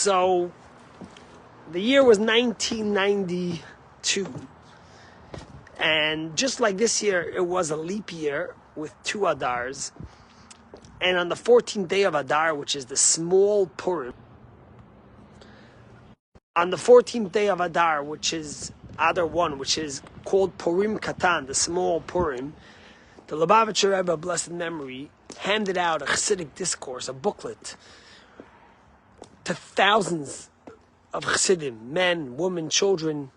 So the year was 1992, and just like this year, it was a leap year with 2 Adars. And on the 14th day of Adar, which is the small Purim, on the 14th day of Adar, which is Adar 1, which is called Purim Katan, the small Purim, the Lubavitcher Rebbe, blessed memory, handed out a Chassidic discourse, a booklet, to thousands of Chassidim, men, women, children.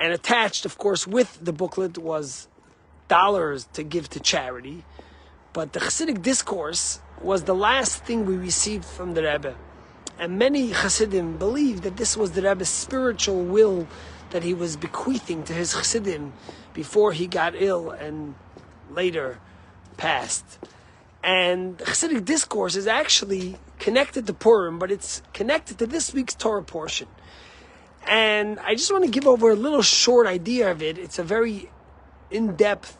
And attached, of course, with the booklet was dollars to give to charity. But the Chassidic discourse was the last thing we received from the Rebbe. And many Chassidim believed that this was the Rebbe's spiritual will that he was bequeathing to his Chassidim before he got ill and later passed. And the Chassidic discourse is actually connected to Purim, but it's connected to this week's Torah portion. And I just want to give over a little short idea of it. It's a very in-depth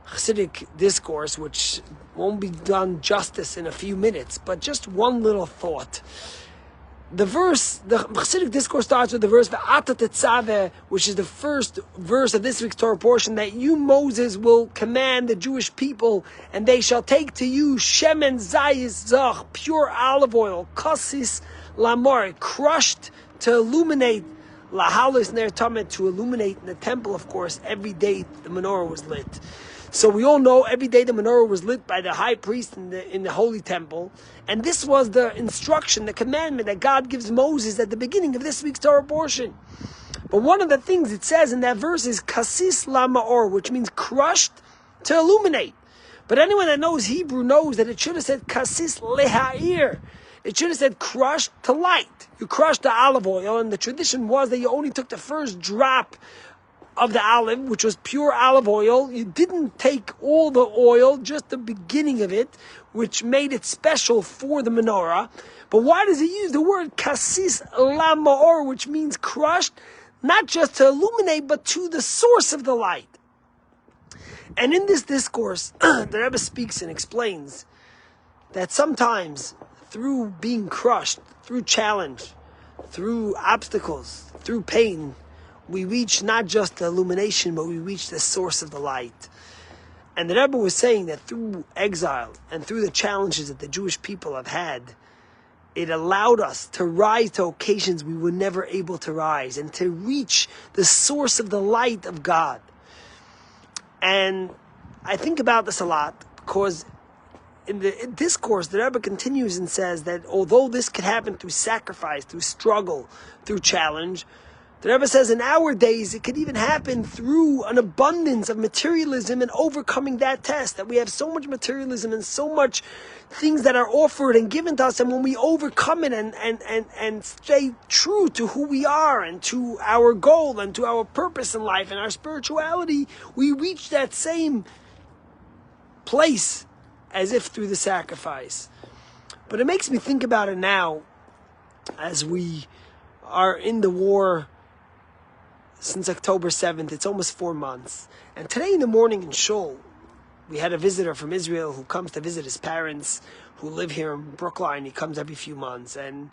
Chassidic discourse, which won't be done justice in a few minutes, but just one little thought. The Chassidic discourse starts with the verse Ve'ata tetzaveh, which is the first verse of this week's Torah portion, that you, Moses, will command the Jewish people, and they shall take to you shemen zayis zach, pure olive oil, kasis lamor, crushed to illuminate, lahalis ner tamet, to illuminate in the temple, of course, every day the menorah was lit. So we all know every day the menorah was lit by the high priest in the holy temple. And this was the instruction, the commandment that God gives Moses at the beginning of this week's Torah portion. But one of the things it says in that verse is kasis lamaor, which means crushed to illuminate. But anyone that knows Hebrew knows that it should have said kasis lehair. It should have said crushed to light. You crushed the olive oil, and the tradition was that you only took the first drop of the olive, which was pure olive oil. You didn't take all the oil, just the beginning of it, which made it special for the menorah. But why does he use the word kasis lamaor, which means crushed, not just to illuminate, but to the source of the light? And in this discourse, the Rebbe speaks and explains that sometimes through being crushed, through challenge, through obstacles, through pain, we reach not just the illumination, but we reach the source of the light. And the Rebbe was saying that through exile and through the challenges that the Jewish people have had, it allowed us to rise to occasions we were never able to rise, and to reach the source of the light of God. And I think about this a lot, because in the discourse, the Rebbe continues and says that although this could happen through sacrifice, through struggle, through challenge, the Rebbe says in our days it could even happen through an abundance of materialism and overcoming that test, that we have so much materialism and so much things that are offered and given to us, and when we overcome it and stay true to who we are and to our goal and to our purpose in life and our spirituality, we reach that same place as if through the sacrifice. But it makes me think about it now as we are in the war since October 7th. It's almost 4 months. And today in the morning in Shul, we had a visitor from Israel who comes to visit his parents who live here in Brookline. He comes every few months. And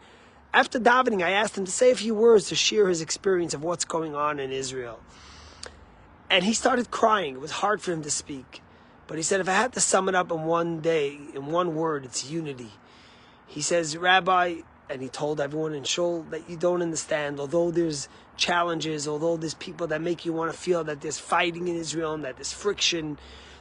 after davening, I asked him to say a few words to share his experience of what's going on in Israel. And he started crying. It was hard for him to speak. But he said, if I had to sum it up in one day, in one word, it's unity. He says, Rabbi, and he told everyone in Shul that you don't understand, although there's challenges, although there's people that make you want to feel that there's fighting in Israel and that there's friction,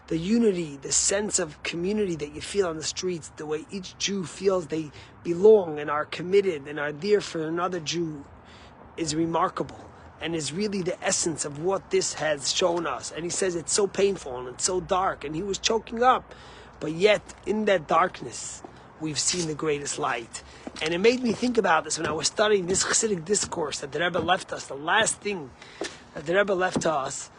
the unity, the sense of community that you feel on the streets, the way each Jew feels they belong and are committed and are there for another Jew, is remarkable and is really the essence of what this has shown us. And he says it's so painful and it's so dark, and he was choking up, but yet in that darkness we've seen the greatest light. And it made me think about this when I was studying this Chassidic discourse that the Rebbe left us, the last thing that the Rebbe left to us.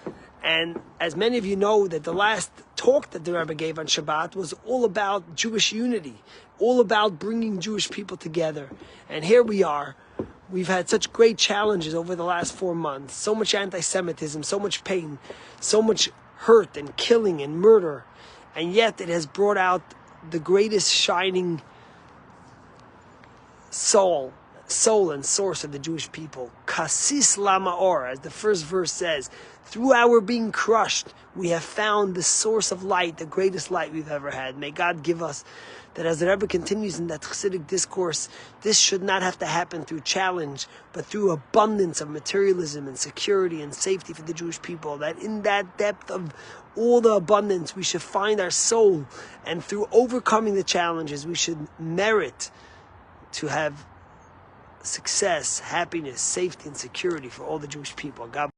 And as many of you know, that the last talk that the Rebbe gave on Shabbat was all about Jewish unity, all about bringing Jewish people together. And here we are. We've had such great challenges over the last 4 months, so much anti-Semitism, so much pain, so much hurt and killing and murder. And yet it has brought out the greatest shining soul and source of the Jewish people. Kasis Lamaor, as the first verse says, through our being crushed, we have found the source of light, the greatest light we've ever had. May God give us that, as the Rebbe continues in that Chassidic discourse, this should not have to happen through challenge, but through abundance of materialism and security and safety for the Jewish people, that in that depth of all the abundance, we should find our soul, and through overcoming the challenges, we should merit to have success, happiness, safety, and security for all the Jewish people. God